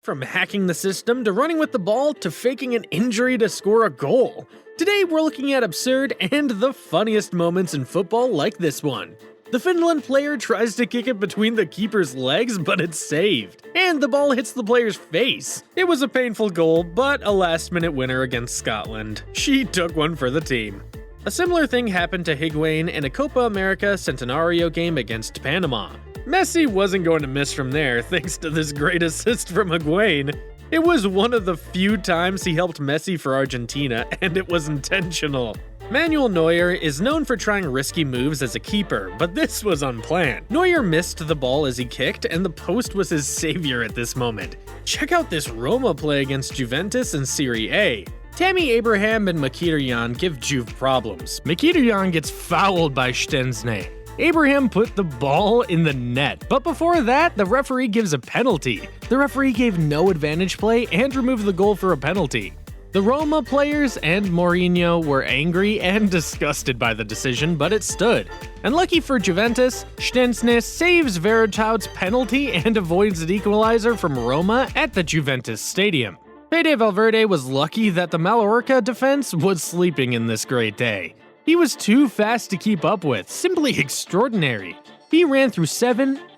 From hacking the system to running with the ball to faking an injury to score a goal. Today we're looking at absurd and the funniest moments in football like this one. The Finland player tries to kick it between the keeper's legs, but it's saved. And the ball hits the player's face. It was a painful goal, but a last-minute winner against Scotland. She took one for the team. A similar thing happened to Higuain in a Copa America Centenario game against Panama. Messi wasn't going to miss from there thanks to this great assist from Higuain. It was one of the few times he helped Messi for Argentina, and it was intentional. Manuel Neuer is known for trying risky moves as a keeper, but this was unplanned. Neuer missed the ball as he kicked, and the post was his savior at this moment. Check out this Roma play against Juventus in Serie A. Tammy Abraham and Mkhitaryan give Juve problems. Mkhitaryan gets fouled by Szczęsny. Abraham put the ball in the net, but before that, the referee gives a penalty. The referee gave no advantage play and removed the goal for a penalty. The Roma players and Mourinho were angry and disgusted by the decision, but it stood. And lucky for Juventus, Szczęsny saves Veritaut's penalty and avoids an equalizer from Roma at the Juventus stadium. Fede Valverde was lucky that the Mallorca defense was sleeping in this great day. He was too fast to keep up with, simply extraordinary. He ran through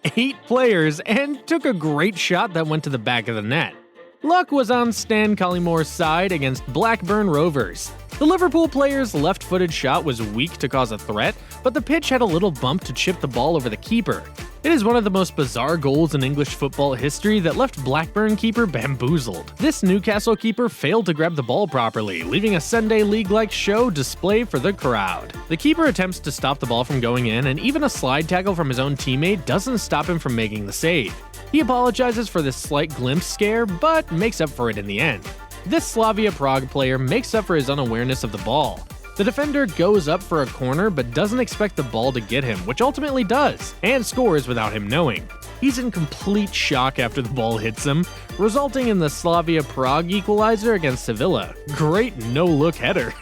8 players and took a great shot that went to the back of the net. Luck was on Stan Collymores' side against Blackburn Rovers. The Liverpool player's left-footed shot was weak to cause a threat, but the pitch had a little bump to chip the ball over the keeper. It is one of the most bizarre goals in English football history that left Blackburn keeper bamboozled. This Newcastle keeper failed to grab the ball properly, leaving a Sunday League-like show display for the crowd. The keeper attempts to stop the ball from going in, and even a slide tackle from his own teammate doesn't stop him from making the save. He apologizes for this slight glimpse scare, but makes up for it in the end. This Slavia Prague player makes up for his unawareness of the ball. The defender goes up for a corner but doesn't expect the ball to get him, which ultimately does, and scores without him knowing. He's in complete shock after the ball hits him, resulting in the Slavia Prague equalizer against Sevilla. Great no-look header.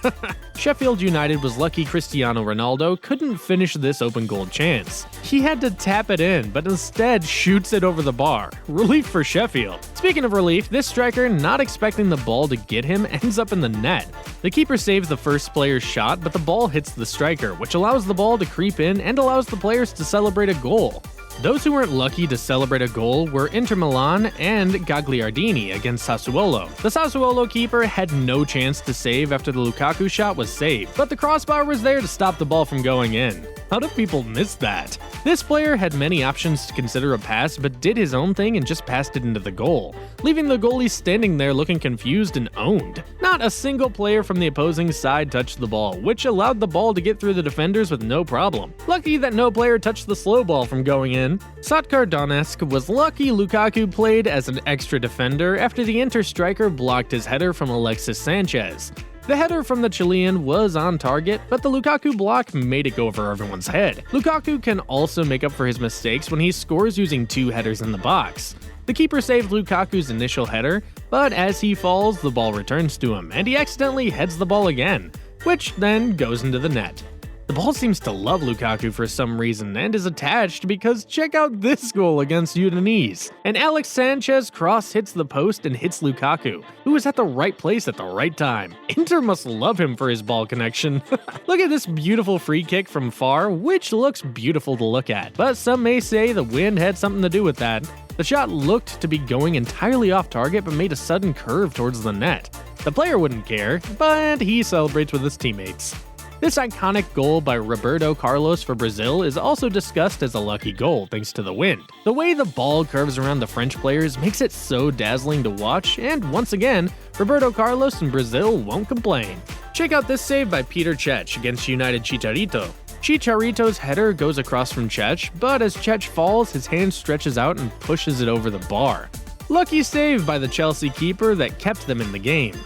Sheffield United was lucky Cristiano Ronaldo couldn't finish this open goal chance. He had to tap it in, but instead shoots it over the bar. Relief for Sheffield. Speaking of relief, this striker, not expecting the ball to get him, ends up in the net. The keeper saves the first player's shot, but the ball hits the striker, which allows the ball to creep in and allows the players to celebrate a goal. Those who weren't lucky to celebrate a goal were Inter Milan and Gagliardini against Sassuolo. The Sassuolo keeper had no chance to save after the Lukaku shot was saved, but the crossbar was there to stop the ball from going in. How do people miss that? This player had many options to consider a pass, but did his own thing and just passed it into the goal, leaving the goalie standing there looking confused and owned. Not a single player from the opposing side touched the ball, which allowed the ball to get through the defenders with no problem. Lucky that no player touched the slow ball from going in. Shakhtar Donetsk was lucky Lukaku played as an extra defender after the Inter striker blocked his header from Alexis Sanchez. The header from the Chilean was on target, but the Lukaku block made it go over everyone's head. Lukaku can also make up for his mistakes when he scores using 2 headers in the box. The keeper saved Lukaku's initial header, but as he falls, the ball returns to him, and he accidentally heads the ball again, which then goes into the net. The ball seems to love Lukaku for some reason and is attached because check out this goal against Udinese. And Alex Sanchez cross hits the post and hits Lukaku, who is at the right place at the right time. Inter must love him for his ball connection. Look at this beautiful free kick from far, which looks beautiful to look at, but some may say the wind had something to do with that. The shot looked to be going entirely off target but made a sudden curve towards the net. The player wouldn't care, but he celebrates with his teammates. This iconic goal by Roberto Carlos for Brazil is also discussed as a lucky goal thanks to the wind. The way the ball curves around the French players makes it so dazzling to watch, and once again, Roberto Carlos and Brazil won't complain. Check out this save by Peter Cech against United Chicharito. Chicharito's header goes across from Cech, but as Cech falls, his hand stretches out and pushes it over the bar. Lucky save by the Chelsea keeper that kept them in the game.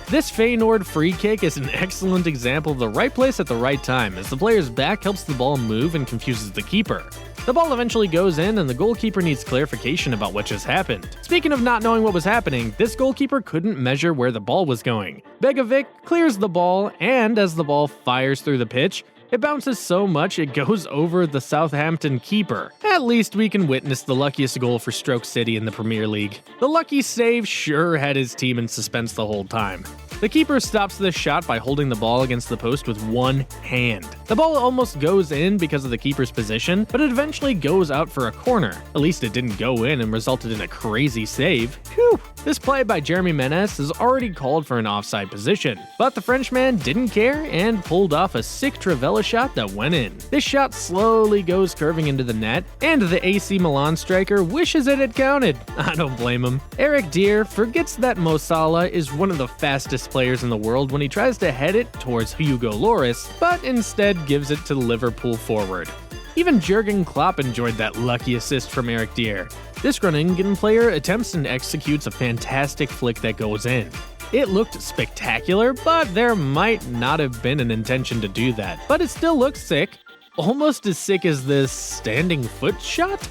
This Feyenoord free kick is an excellent example of the right place at the right time, as the player's back helps the ball move and confuses the keeper. The ball eventually goes in, and the goalkeeper needs clarification about what just happened. Speaking of not knowing what was happening, this goalkeeper couldn't measure where the ball was going. Begovic clears the ball, and as the ball fires through the pitch, It bounces so much it goes over the Southampton keeper. At least we can witness the luckiest goal for Stoke City in the Premier League. The lucky save sure had his team in suspense the whole time. The keeper stops this shot by holding the ball against the post with one hand. The ball almost goes in because of the keeper's position, but it eventually goes out for a corner. At least it didn't go in and resulted in a crazy save. Whew! This play by Jeremy Menez is already called for an offside position, but the Frenchman didn't care and pulled off a sick Trivela shot that went in. This shot slowly goes curving into the net, and the AC Milan striker wishes it had counted. I don't blame him. Eric Dier forgets that Mo Salah is one of the fastest players in the world when he tries to head it towards Hugo Lloris, but instead gives it to the Liverpool forward. Even Jurgen Klopp enjoyed that lucky assist from Eric Dier. This Groningen player attempts and executes a fantastic flick that goes in. It looked spectacular, but there might not have been an intention to do that. But it still looks sick. Almost as sick as this standing foot shot?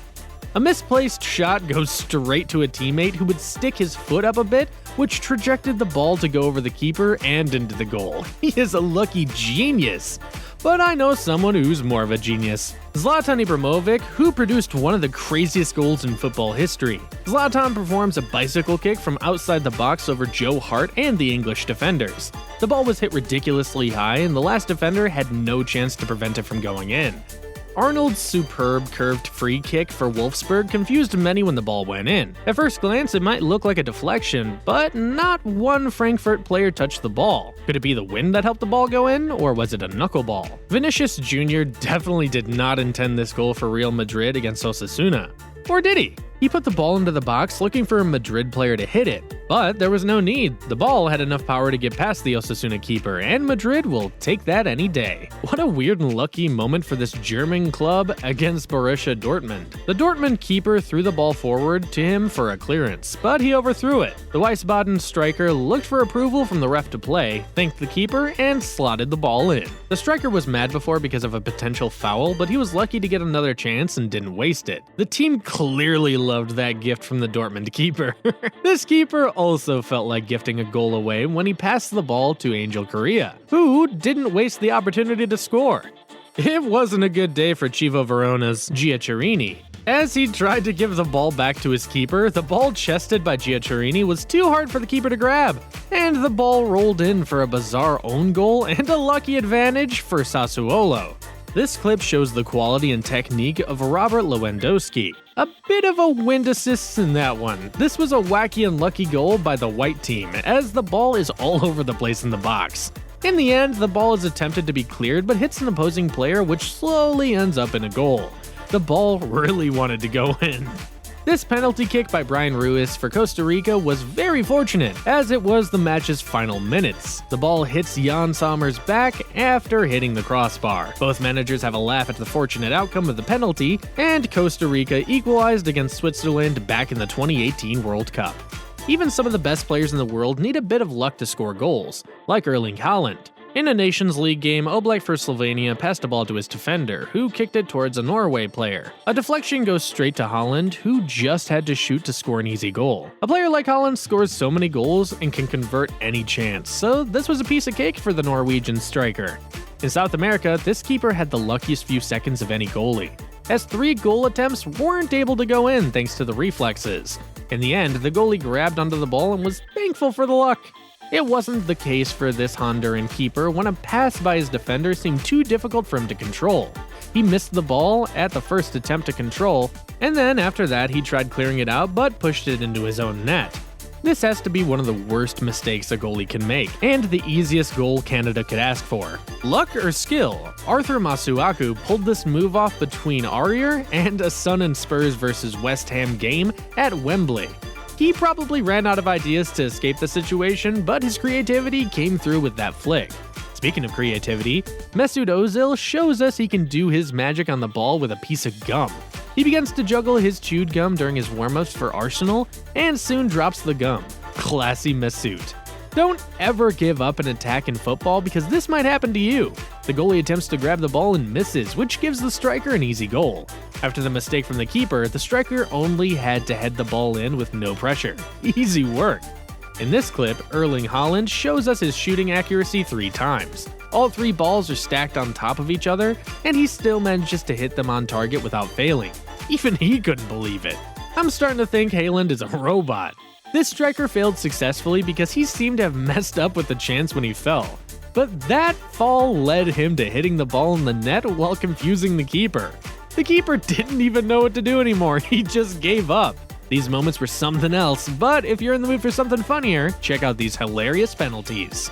A misplaced shot goes straight to a teammate who would stick his foot up a bit, which trajected the ball to go over the keeper and into the goal. He is a lucky genius. But I know someone who's more of a genius. Zlatan Ibrahimovic, who produced one of the craziest goals in football history. Zlatan performs a bicycle kick from outside the box over Joe Hart and the English defenders. The ball was hit ridiculously high and the last defender had no chance to prevent it from going in. Arnold's superb curved free kick for Wolfsburg confused many when the ball went in. At first glance, it might look like a deflection, but not one Frankfurt player touched the ball. Could it be the wind that helped the ball go in, or was it a knuckleball? Vinicius Jr. definitely did not intend this goal for Real Madrid against Osasuna. Or did he? He put the ball into the box looking for a Madrid player to hit it, but there was no need. The ball had enough power to get past the Osasuna keeper, and Madrid will take that any day. What a weird and lucky moment for this German club against Borussia Dortmund. The Dortmund keeper threw the ball forward to him for a clearance, but he overthrew it. The Wiesbaden striker looked for approval from the ref to play, thanked the keeper, and slotted the ball in. The striker was mad before because of a potential foul, but he was lucky to get another chance and didn't waste it. The team clearly loved that gift from the Dortmund keeper. This keeper also felt like gifting a goal away when he passed the ball to Angel Correa, who didn't waste the opportunity to score. It wasn't a good day for Chievo Verona's Giaccherini. As he tried to give the ball back to his keeper, the ball chested by Giaccherini was too hard for the keeper to grab, and the ball rolled in for a bizarre own goal and a lucky advantage for Sassuolo. This clip shows the quality and technique of Robert Lewandowski. A bit of a wind assist in that one. This was a wacky and lucky goal by the white team, as the ball is all over the place in the box. In the end, the ball is attempted to be cleared but hits an opposing player, which slowly ends up in a goal. The ball really wanted to go in. This penalty kick by Brian Ruiz for Costa Rica was very fortunate, as it was the match's final minutes. The ball hits Jan Sommer's back after hitting the crossbar. Both managers have a laugh at the fortunate outcome of the penalty, and Costa Rica equalized against Switzerland back in the 2018 World Cup. Even some of the best players in the world need a bit of luck to score goals, like Erling Haaland. In a Nations League game, Oblak for Slovenia passed a ball to his defender, who kicked it towards a Norway player. A deflection goes straight to Haaland, who just had to shoot to score an easy goal. A player like Haaland scores so many goals and can convert any chance, so this was a piece of cake for the Norwegian striker. In South America, this keeper had the luckiest few seconds of any goalie, as 3 goal attempts weren't able to go in thanks to the reflexes. In the end, the goalie grabbed onto the ball and was thankful for the luck. It wasn't the case for this Honduran keeper when a pass by his defender seemed too difficult for him to control. He missed the ball at the first attempt to control, and then after that he tried clearing it out but pushed it into his own net. This has to be one of the worst mistakes a goalie can make, and the easiest goal Canada could ask for. Luck or skill? Arthur Masuaku pulled this move off between Aurier and a Sun and Spurs vs West Ham game at Wembley. He probably ran out of ideas to escape the situation, but his creativity came through with that flick. Speaking of creativity, Mesut Ozil shows us he can do his magic on the ball with a piece of gum. He begins to juggle his chewed gum during his warm-ups for Arsenal, and soon drops the gum. Classy Mesut. Don't ever give up an attack in football because this might happen to you. The goalie attempts to grab the ball and misses, which gives the striker an easy goal. After the mistake from the keeper, the striker only had to head the ball in with no pressure. Easy work. In this clip, Erling Haaland shows us his shooting accuracy 3 times. All 3 balls are stacked on top of each other, and he still manages to hit them on target without failing. Even he couldn't believe it. I'm starting to think Haaland is a robot. This striker failed successfully because he seemed to have messed up with the chance when he fell. But that fall led him to hitting the ball in the net while confusing the keeper. The keeper didn't even know what to do anymore, he just gave up. These moments were something else, but if you're in the mood for something funnier, check out these hilarious penalties.